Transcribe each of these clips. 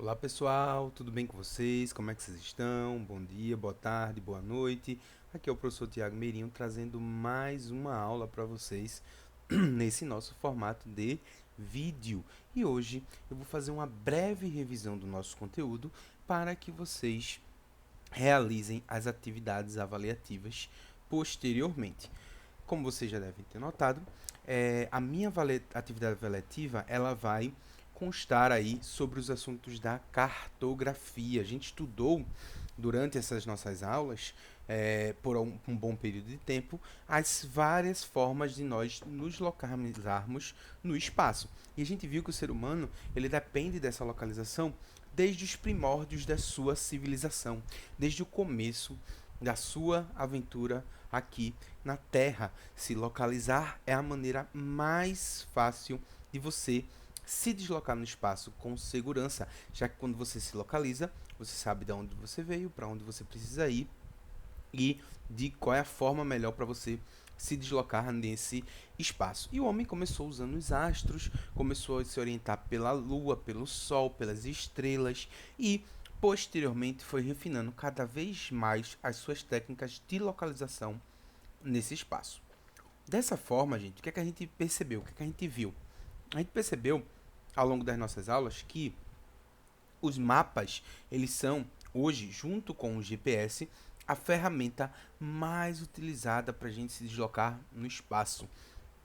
Olá pessoal, tudo bem com vocês? Como é que vocês estão? Bom dia, boa tarde, boa noite. Aqui é o professor Tiago Meirinho trazendo mais uma aula para vocês nesse nosso formato de vídeo. E hoje eu vou fazer uma breve revisão do nosso conteúdo para que vocês realizem as atividades avaliativas posteriormente. Como vocês já devem ter notado, a minha atividade avaliativa ela vai constar aí sobre os assuntos da cartografia. A gente estudou durante essas nossas aulas, por um bom período de tempo, as várias formas de nós nos localizarmos no espaço. E a gente viu que o ser humano ele depende dessa localização desde os primórdios da sua civilização, desde o começo da sua aventura aqui na Terra. Se localizar é a maneira mais fácil de você se deslocar no espaço com segurança, já que quando você se localiza, você sabe de onde você veio, para onde você precisa ir e de qual é a forma melhor para você se deslocar nesse espaço. E o homem começou usando os astros, começou a se orientar pela lua, pelo sol, pelas estrelas e posteriormente foi refinando cada vez mais as suas técnicas de localização nesse espaço. Dessa forma, gente, o que é que a gente percebeu? O que é que a gente viu? A gente percebeu ao longo das nossas aulas que os mapas, eles são hoje, junto com o GPS, a ferramenta mais utilizada para a gente se deslocar no espaço.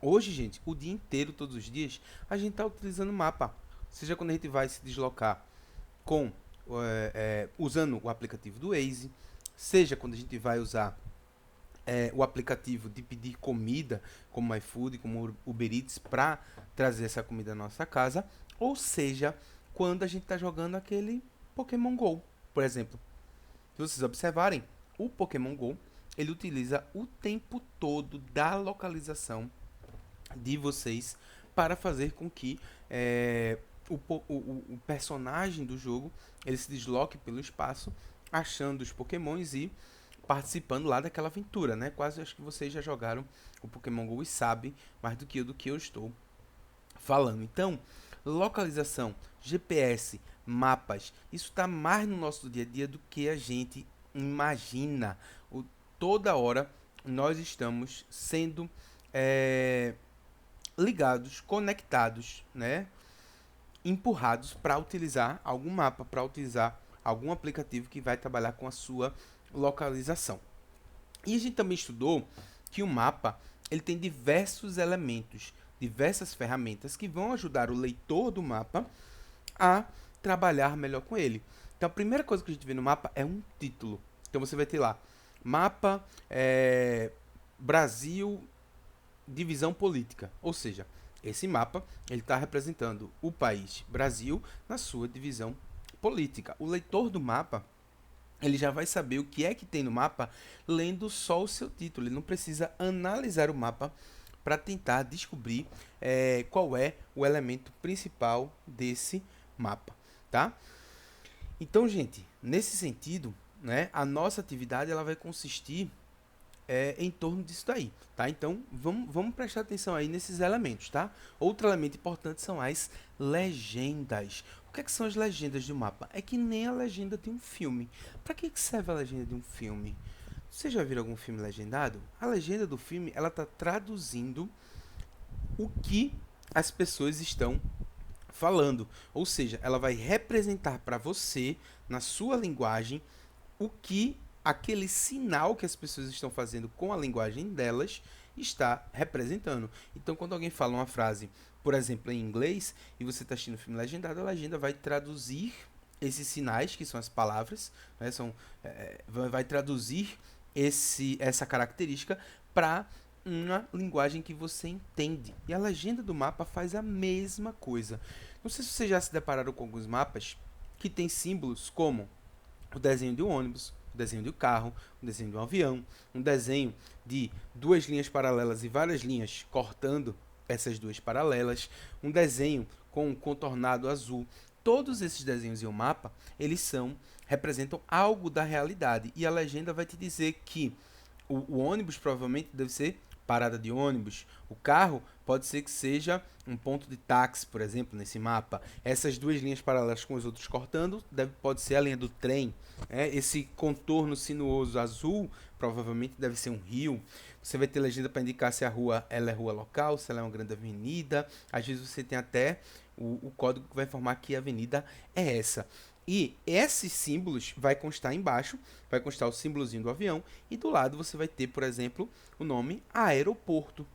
Hoje, gente, o dia inteiro, todos os dias, a gente está utilizando mapa. Seja quando a gente vai se deslocar com usando o aplicativo do Waze, seja quando a gente vai usar o aplicativo de pedir comida, como iFood, como Uber Eats, para trazer essa comida à nossa casa, ou seja, quando a gente está jogando aquele Pokémon Go, por exemplo. Se vocês observarem, o Pokémon Go ele utiliza o tempo todo da localização de vocês para fazer com que o personagem do jogo ele se desloque pelo espaço achando os Pokémons e participando lá daquela aventura, né? Quase acho que vocês já jogaram o Pokémon Go e sabem mais do que eu estou falando. Então, localização, GPS, mapas, isso está mais no nosso dia a dia do que a gente imagina. Toda hora nós estamos sendo ligados, conectados, né? Empurrados para utilizar algum mapa, para utilizar algum aplicativo que vai trabalhar com a sua localização. E a gente também estudou que o mapa ele tem diversos elementos, diversas ferramentas que vão ajudar o leitor do mapa a trabalhar melhor com ele. Então a primeira coisa que a gente vê no mapa é um título. Então você vai ter lá mapa Brasil divisão política, ou seja, esse mapa ele está representando o país Brasil na sua divisão política. O leitor do mapa ele já vai saber o que é que tem no mapa lendo só o seu título. Ele não precisa analisar o mapa para tentar descobrir qual é o elemento principal desse mapa, tá? Então, gente, nesse sentido, né, a nossa atividade ela vai consistir em torno disso daí, tá? Então, vamos prestar atenção aí nesses elementos, tá? Outro elemento importante são as legendas. O que são as legendas de um mapa? É que nem a legenda de um filme. Para que serve a legenda de um filme? Você já viu algum filme legendado? A legenda do filme, ela está traduzindo o que as pessoas estão falando. Ou seja, ela vai representar para você, na sua linguagem, o que aquele sinal que as pessoas estão fazendo com a linguagem delas está representando. Então, quando alguém fala uma frase, por exemplo, em inglês, e você está assistindo o filme legendado, a legenda vai traduzir esses sinais, que são as palavras, né, vai traduzir essa característica para uma linguagem que você entende. E a legenda do mapa faz a mesma coisa. Não sei se vocês já se depararam com alguns mapas que tem símbolos como o desenho de um ônibus, o desenho de um carro, o desenho de um avião, um desenho de duas linhas paralelas e várias linhas cortando essas duas paralelas, um desenho com um contornado azul. Todos esses desenhos em um mapa, eles representam algo da realidade e a legenda vai te dizer que o ônibus provavelmente deve ser parada de ônibus. O carro pode ser que seja um ponto de táxi, por exemplo, nesse mapa. Essas duas linhas paralelas com os outros cortando, pode ser a linha do trem. Esse contorno sinuoso azul provavelmente deve ser um rio. Você vai ter legenda para indicar se a rua ela é rua local, se ela é uma grande avenida. Às vezes você tem até o código que vai informar que a avenida é essa. E esses símbolos vai constar embaixo, vai constar o símbolozinho do avião, e do lado você vai ter, por exemplo, o nome aeroporto.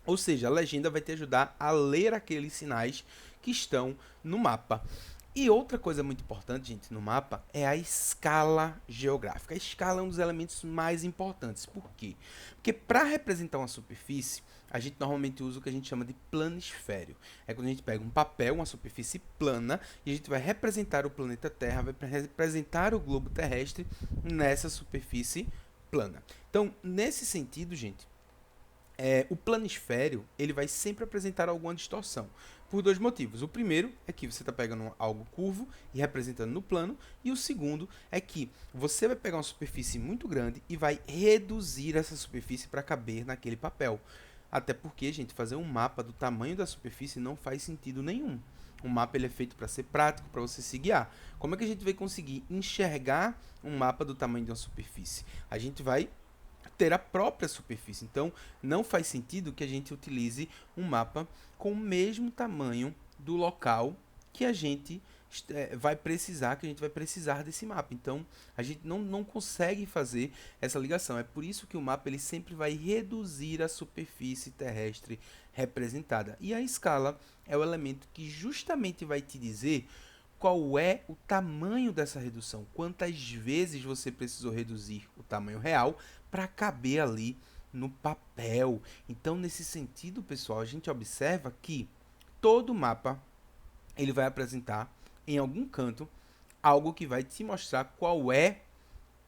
Ou seja, a legenda vai te ajudar a ler aqueles sinais que estão no mapa. E outra coisa muito importante, gente, no mapa é a escala geográfica. A escala é um dos elementos mais importantes. Por quê? Porque para representar uma superfície, a gente normalmente usa o que a gente chama de planisfério. É quando a gente pega um papel, uma superfície plana, e a gente vai representar o planeta Terra, vai representar o globo terrestre nessa superfície plana. Então, nesse sentido, gente, o planisfério ele vai sempre apresentar alguma distorção, por dois motivos. O primeiro é que você está pegando algo curvo e representando no plano, e o segundo é que você vai pegar uma superfície muito grande e vai reduzir essa superfície para caber naquele papel. Até porque, gente, fazer um mapa do tamanho da superfície não faz sentido nenhum. Um mapa ele é feito para ser prático, para você se guiar. Como é que a gente vai conseguir enxergar um mapa do tamanho de uma superfície? A gente vai ter a própria superfície. Então, não faz sentido que a gente utilize um mapa com o mesmo tamanho do local que a gente vai precisar, que a gente vai precisar desse mapa. Então, a gente não consegue fazer essa ligação. É por isso que o mapa ele sempre vai reduzir a superfície terrestre representada. E a escala é o elemento que justamente vai te dizer qual é o tamanho dessa redução, quantas vezes você precisou reduzir o tamanho real para caber ali no papel. Então, nesse sentido, pessoal, a gente observa que todo mapa ele vai apresentar em algum canto algo que vai te mostrar qual é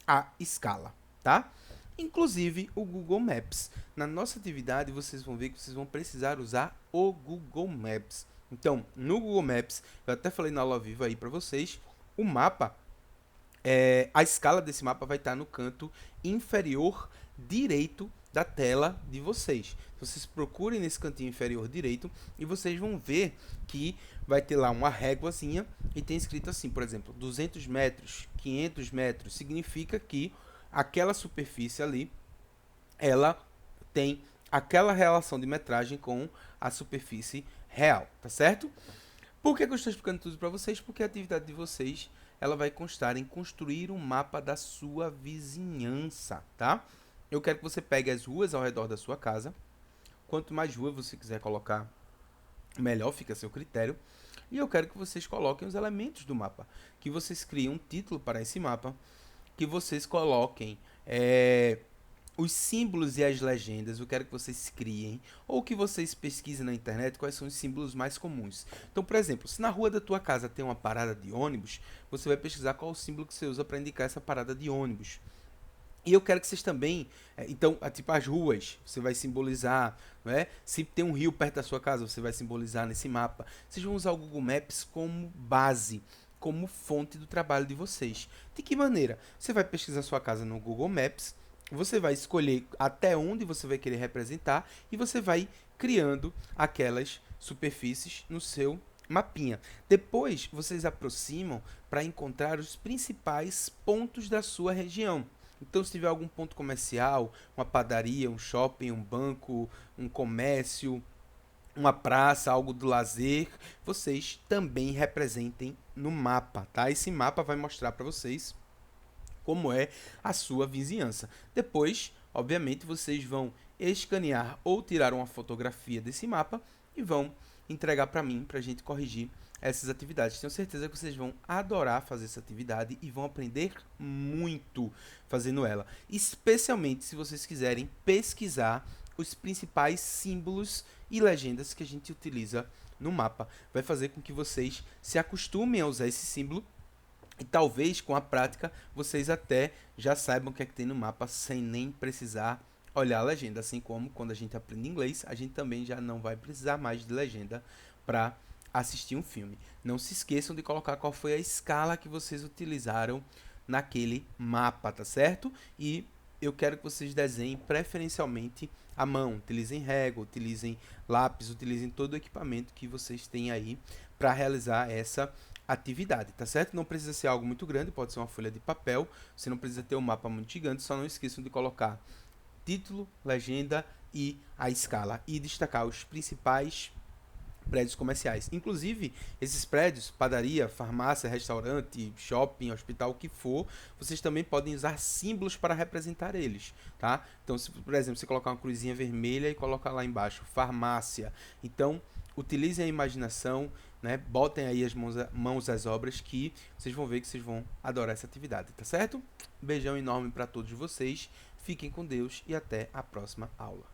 a escala, tá? Inclusive o Google Maps. Na nossa atividade, vocês vão ver que vocês vão precisar usar o Google Maps. Então, no Google Maps, eu até falei na aula viva aí para vocês, o mapa, a escala desse mapa vai estar no canto inferior direito da tela de vocês. Vocês procurem nesse cantinho inferior direito e vocês vão ver que vai ter lá uma réguazinha e tem escrito assim, por exemplo, 200 metros, 500 metros, significa que aquela superfície ali, ela tem aquela relação de metragem com a superfície real, tá certo? Por que eu estou explicando tudo para vocês? Porque a atividade de vocês, ela vai constar em construir um mapa da sua vizinhança, tá? Eu quero que você pegue as ruas ao redor da sua casa. Quanto mais rua você quiser colocar, melhor, fica a seu critério. E eu quero que vocês coloquem os elementos do mapa, que vocês criem um título para esse mapa, que vocês coloquem os símbolos e as legendas. Eu quero que vocês criem, ou que vocês pesquisem na internet quais são os símbolos mais comuns. Então, por exemplo, se na rua da tua casa tem uma parada de ônibus, você vai pesquisar qual o símbolo que você usa para indicar essa parada de ônibus. E eu quero que vocês também, então, tipo as ruas, você vai simbolizar, não é? Se tem um rio perto da sua casa, você vai simbolizar nesse mapa. Vocês vão usar o Google Maps como base, como fonte do trabalho de vocês. De que maneira? Você vai pesquisar sua casa no Google Maps, você vai escolher até onde você vai querer representar e você vai criando aquelas superfícies no seu mapinha. Depois, vocês aproximam para encontrar os principais pontos da sua região. Então, se tiver algum ponto comercial, uma padaria, um shopping, um banco, um comércio, uma praça, algo do lazer, vocês também representem no mapa, tá? Esse mapa vai mostrar para vocês como é a sua vizinhança. Depois, obviamente, vocês vão escanear ou tirar uma fotografia desse mapa e vão entregar para mim, para a gente corrigir essas atividades. Tenho certeza que vocês vão adorar fazer essa atividade e vão aprender muito fazendo ela. Especialmente se vocês quiserem pesquisar os principais símbolos e legendas que a gente utiliza no mapa. Vai fazer com que vocês se acostumem a usar esse símbolo e talvez com a prática vocês até já saibam o que é que tem no mapa sem nem precisar olhar a legenda. Assim como quando a gente aprende inglês, a gente também já não vai precisar mais de legenda para assistir um filme. Não se esqueçam de colocar qual foi a escala que vocês utilizaram naquele mapa, tá certo? E eu quero que vocês desenhem preferencialmente à mão. Utilizem régua, utilizem lápis, utilizem todo o equipamento que vocês têm aí para realizar essa atividade, tá certo? Não precisa ser algo muito grande, pode ser uma folha de papel, você não precisa ter um mapa muito gigante, só não esqueçam de colocar título, legenda e a escala e destacar os principais prédios comerciais. Inclusive, esses prédios, padaria, farmácia, restaurante, shopping, hospital, o que for, vocês também podem usar símbolos para representar eles, tá? Então, se, por exemplo, você colocar uma cruzinha vermelha e colocar lá embaixo farmácia. Então, utilizem a imaginação, né? Botem aí as mãos às obras que vocês vão ver que vocês vão adorar essa atividade, tá certo? Beijão enorme para todos vocês. Fiquem com Deus e até a próxima aula.